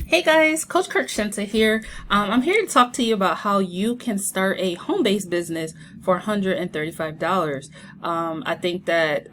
Hey guys, Coach 𝐸𝐻𝐸 here. I'm here to talk to you about how you can start a home-based business for $135. I think that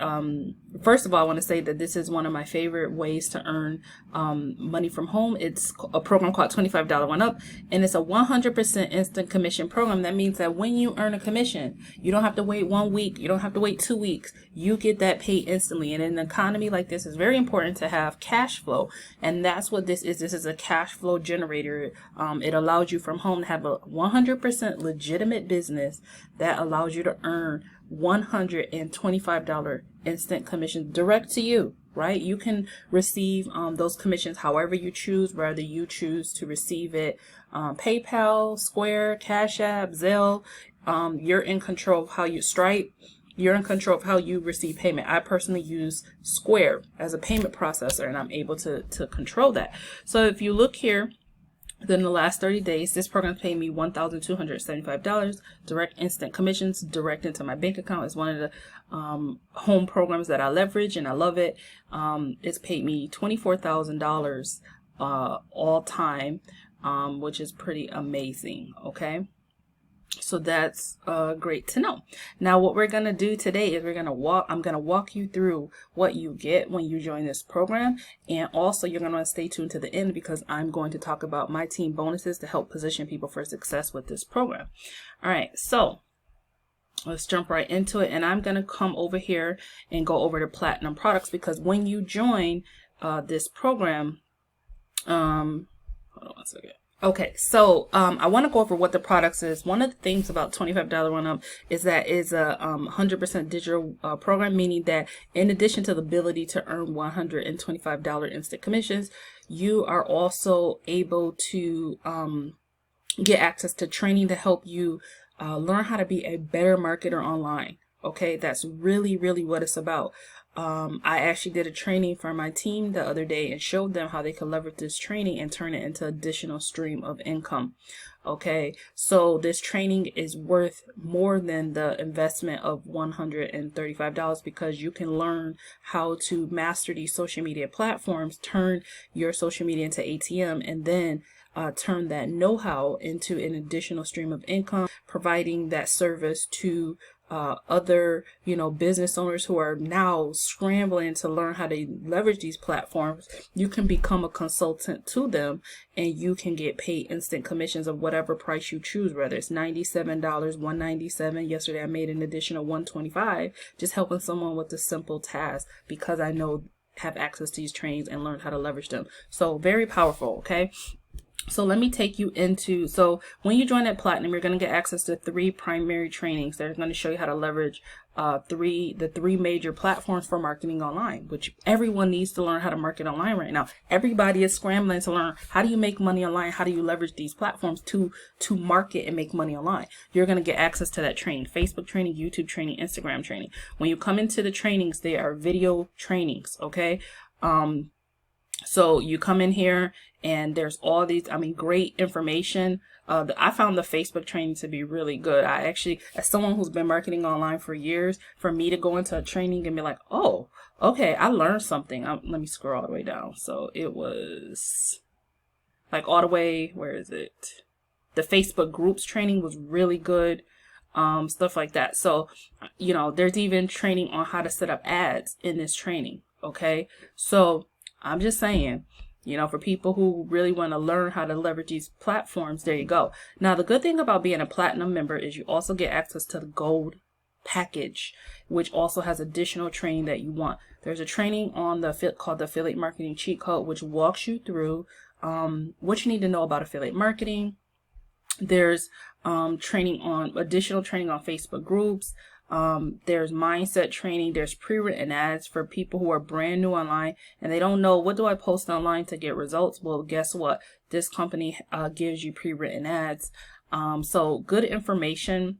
first of all, I want to say that this is one of my favorite ways to earn money from home. It's a program called $25 One Up, and it's a 100% instant commission program. That means that when you earn a commission, you don't have to wait 1 week, you don't have to wait 2 weeks. You get that paid instantly. And in an economy like this, it's very important to have cash flow, and that's what this is. This is a cash flow generator. It allows you from home to have a 100% legitimate business that allows you to earn $125 instant commission direct to you, right? You can receive those commissions however you choose, whether you choose to receive it PayPal, Square, Cash App, Zelle. You're in control of how you Stripe. You're in control of how you receive payment. I personally use Square as a payment processor, and I'm able to control that. So if you look here, within the last 30 days, this program paid me $1,275 direct instant commissions direct into my bank account. It's one of the home programs that I leverage, and I love it. It's paid me $24,000 all time, which is pretty amazing. Okay. So that's great to know. Now, what we're going to do today is I'm going to walk you through what you get when you join this program. And also you're going to stay tuned to the end because I'm going to talk about my team bonuses to help position people for success with this program. All right. So let's jump right into it. And I'm going to come over here and go over to platinum products, because when you join this program, hold on one second. Okay, so I want to go over what the products is. One of the things about $25 One Up is that it's a 100% digital program, meaning that in addition to the ability to earn $125 instant commissions, you are also able to get access to training to help you learn how to be a better marketer online. Okay, that's really what it's about. I actually did a training for my team the other day and showed them how they could leverage this training and turn it into additional stream of income. Okay, so this training is worth more than the investment of $135, because you can learn how to master these social media platforms, turn your social media into ATM, and then turn that know-how into an additional stream of income, providing that service to other business owners who are now scrambling to learn how to leverage these platforms. You can become a consultant to them, and you can get paid instant commissions of whatever price you choose, whether it's $97, $197. Yesterday I made an additional $125, just helping someone with a simple task, because I have access to these trainings and learned how to leverage them. So very powerful. Okay, so let me take you into, so when you join at Platinum, you're going to get access to 3 primary trainings. They're going to show you how to leverage the three major platforms for marketing online, which everyone needs to learn how to market online right now. Everybody is scrambling to learn, how do you make money online? How do you leverage these platforms to market and make money online? You're going to get access to that training: Facebook training, YouTube training, Instagram training. When you come into the trainings, they are video trainings. Okay. So you come in here and there's all these, great information. I found the Facebook training to be really good. I actually, as someone who's been marketing online for years, for me to go into a training and be like, oh, okay, I learned something. Let me scroll all the way down. So it was like all the way, where is it? The Facebook groups training was really good. Stuff like that. So, there's even training on how to set up ads in this training. Okay. So I'm just saying, for people who really want to learn how to leverage these platforms, there you go. Now, the good thing about being a platinum member is you also get access to the gold package, which also has additional training that you want. There's a training on called the Affiliate Marketing Cheat Code, which walks you through what you need to know about affiliate marketing. There's additional training on Facebook groups. There's mindset training. There's pre-written ads for people who are brand new online and they don't know, what do I post online to get results? Well, guess what? This company gives you pre-written ads. So good information.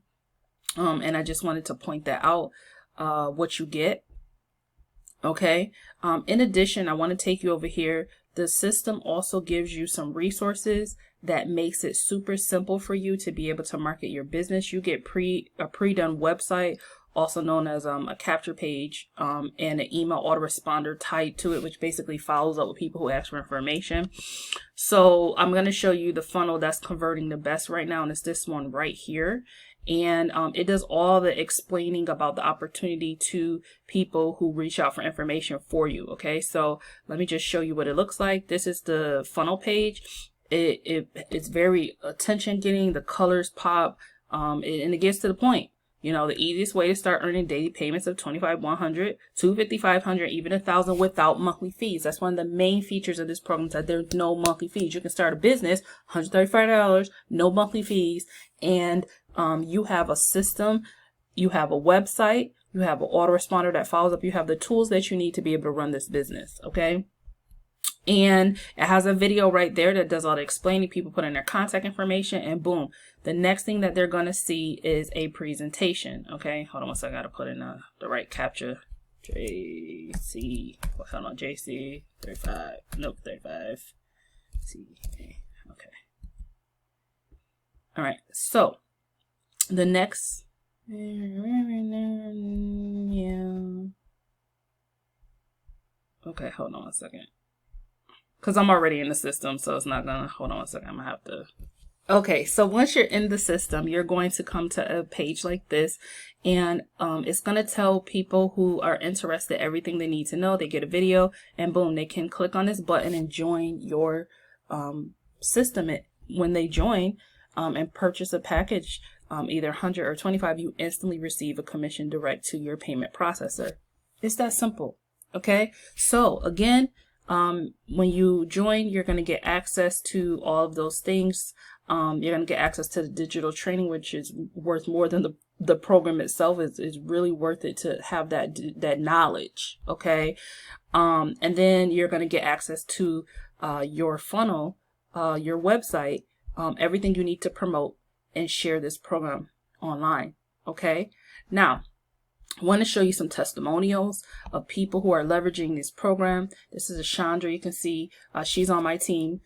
And I just wanted to point that out, what you get. Okay. In addition, I want to take you over here. The system also gives you some resources that makes it super simple for you to be able to market your business. You get a pre-done website, also known as a capture page, and an email autoresponder tied to it, which basically follows up with people who ask for information. So I'm going to show you the funnel that's converting the best right now, and it's this one right here. And it does all the explaining about the opportunity to people who reach out for information for you. Okay, so let me just show you what it looks like. This is the funnel page. It's very attention getting. The colors pop, and it gets to the point. You know, the easiest way to start earning daily payments of $25, $100, $250, $500, even $1,000 without monthly fees. That's one of the main features of this program, that there's no monthly fees. You can start a business, $135, no monthly fees, and you have a system, you have a website, you have an autoresponder that follows up, you have the tools that you need to be able to run this business, okay? And it has a video right there that does all the explaining. People put in their contact information, and boom, the next thing that they're going to see is a presentation. Okay, hold on one second. I got to put in the right captcha. JC, hold on, JC 35, nope, 35. Okay. All right, so the next, yeah. Okay, hold on one second. Because I'm already in the system, so it's not gonna, hold on a second, I'm gonna have to. Okay, so once you're in the system, you're going to come to a page like this, and it's gonna tell people who are interested everything they need to know. They get a video, and boom, they can click on this button and join your system. When they join and purchase a package, either 100 or 25, you instantly receive a commission direct to your payment processor. It's that simple. Okay, so again, when you join, you're going to get access to all of those things. You're going to get access to the digital training, which is worth more than the program itself. Is really worth it to have that knowledge. Okay. And then you're going to get access to, your funnel, your website, everything you need to promote and share this program online. Okay. Now, I want to show you some testimonials of people who are leveraging this program. This is a Chandra. You can see she's on my team.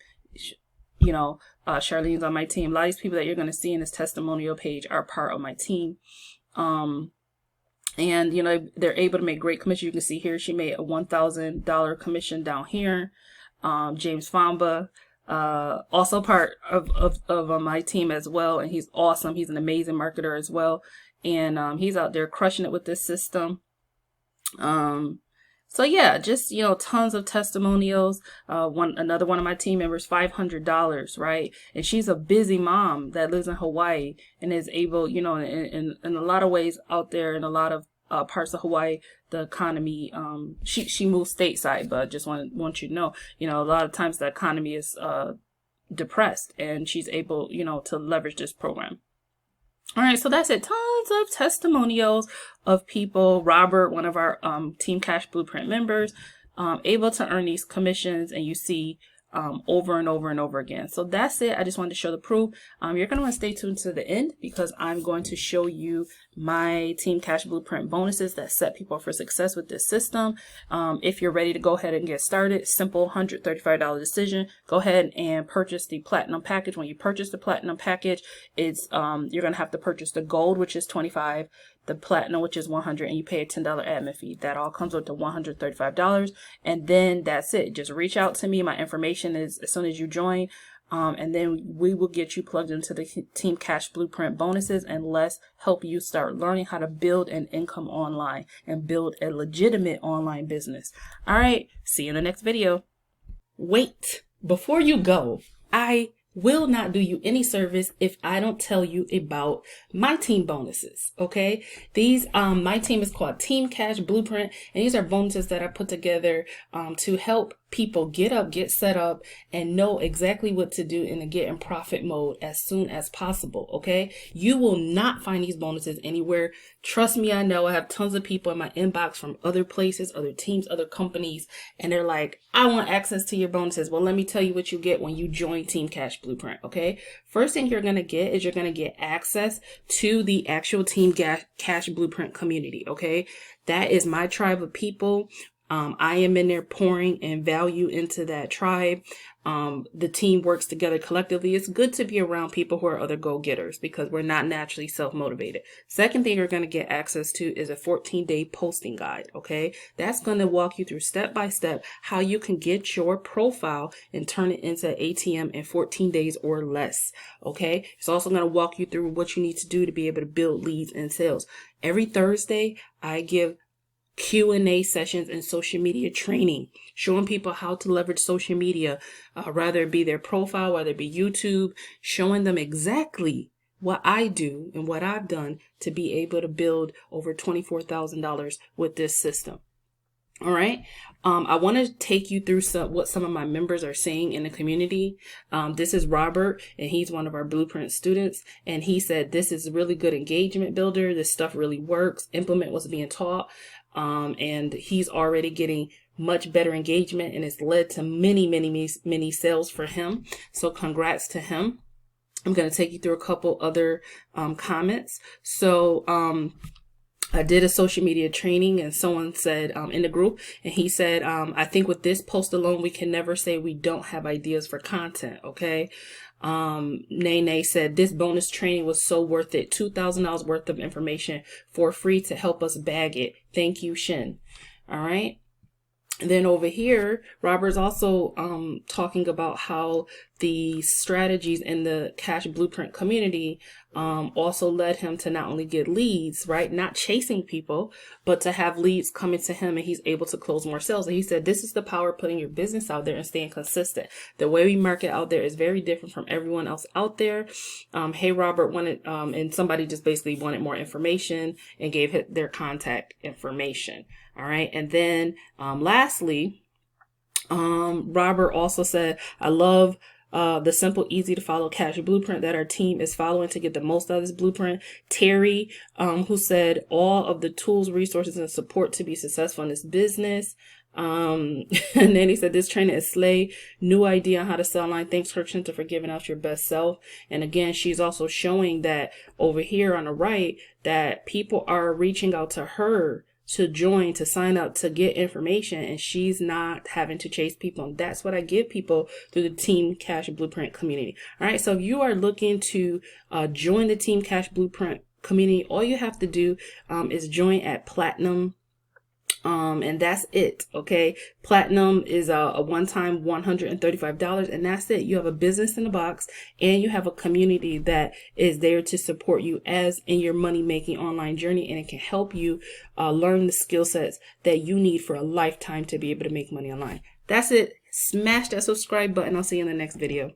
You know, Charlene's on my team. A lot of these people that you're going to see in this testimonial page are part of my team. And, you know, they're able to make great commission. You can see here she made a $1,000 commission down here. James Famba, also part of my team as well. And he's awesome. He's an amazing marketer as well. And he's out there crushing it with this system. So yeah, just, you know, tons of testimonials. Another one of my team members, $500, right? And she's a busy mom that lives in Hawaii and is able, you know, in a lot of ways out there in a lot of parts of Hawaii, the economy, she moves stateside, but just want you to know, you know, a lot of times the economy is depressed, and she's able, you know, to leverage this program. All right, so that's it. Tons of testimonials of people. Robert, one of our Team Cash Blueprint members, able to earn these commissions, and you see over and over and over again. So that's it. I just wanted to show the proof. You're going to want to stay tuned to the end, because I'm going to show you my Team Cash Blueprint bonuses that set people up for success with this system. If you're ready to go ahead and get started, simple $135 decision. Go ahead and purchase the platinum package. When you purchase the platinum package, it's you're going to have to purchase the gold, which is $25, the platinum, which is $100, and you pay a $10 admin fee. That all comes with the $135, and then that's it. Just reach out to me. My information is as soon as you join, and then we will get you plugged into the Team Cash Blueprint bonuses, and let's help you start learning how to build an income online and build a legitimate online business. All right, see you in the next video. Wait, before you go, I will not do you any service if I don't tell you about my team bonuses. Okay, these my team is called Team Cash Blueprint, and these are bonuses that I put together to help people get set up and know exactly what to do and to get in profit mode as soon as possible. Okay, you will not find these bonuses anywhere. Trust me, I know. I have tons of people in my inbox from other places, other teams, other companies, and they're like, I want access to your bonuses. Well, let me tell you what you get when you join Team Cash Blueprint. Okay, first thing you're going to get is you're going to get access to the actual Team Cash Blueprint community. Okay, that is my tribe of people. I am in there pouring in value into that tribe. The team works together collectively. It's good to be around people who are other go-getters because we're not naturally self-motivated. Second thing you're going to get access to is a 14-day posting guide, okay? That's going to walk you through step by step how you can get your profile and turn it into ATM in 14 days or less, okay? It's also going to walk you through what you need to do to be able to build leads and sales. Every Thursday, I give Q&A sessions and social media training, showing people how to leverage social media, whether it be their profile, whether it be YouTube, showing them exactly what I do and what I've done to be able to build over $24,000 with this system. All right. I want to take you through what some of my members are saying in the community. This is Robert, and he's one of our Blueprint students. And he said, this is a really good engagement builder. This stuff really works. Implement what's being taught. And he's already getting much better engagement, and it's led to many sales for him. So congrats to him. I'm going to take you through a couple other comments. So I did a social media training, and someone said in the group, and he said, I think with this post alone, we can never say we don't have ideas for content. Okay. Nene said this bonus training was so worth it. $2,000 worth of information for free to help us bag it. Thank you, Shin. All right. And then over here, Robert's also talking about how the strategies in the Cash Blueprint community also led him to not only get leads, right? Not chasing people, but to have leads coming to him, and he's able to close more sales. And he said, this is the power of putting your business out there and staying consistent. The way we market out there is very different from everyone else out there. Hey, Robert wanted, and somebody just basically wanted more information and gave their contact information. All right. And then lastly, Robert also said, I love the simple, easy to follow Cash Blueprint that our team is following to get the most out of this blueprint. Terry, who said all of the tools, resources, and support to be successful in this business. And then he said, this training is slay, new idea on how to sell online. Thanks, Kirkshinta, for giving out your best self. And again, she's also showing that over here on the right, that people are reaching out to her to join, to sign up, to get information, and she's not having to chase people. And that's what I give people through the Team Cash Blueprint community. All right. So if you are looking to join the Team Cash Blueprint community, all you have to do is join at Platinum. And that's it. Okay. Platinum is a one-time $135, and that's it. You have a business in a box, and you have a community that is there to support you as in your money-making online journey, and it can help you learn the skill sets that you need for a lifetime to be able to make money online. That's it. Smash that subscribe button. I'll see you in the next video.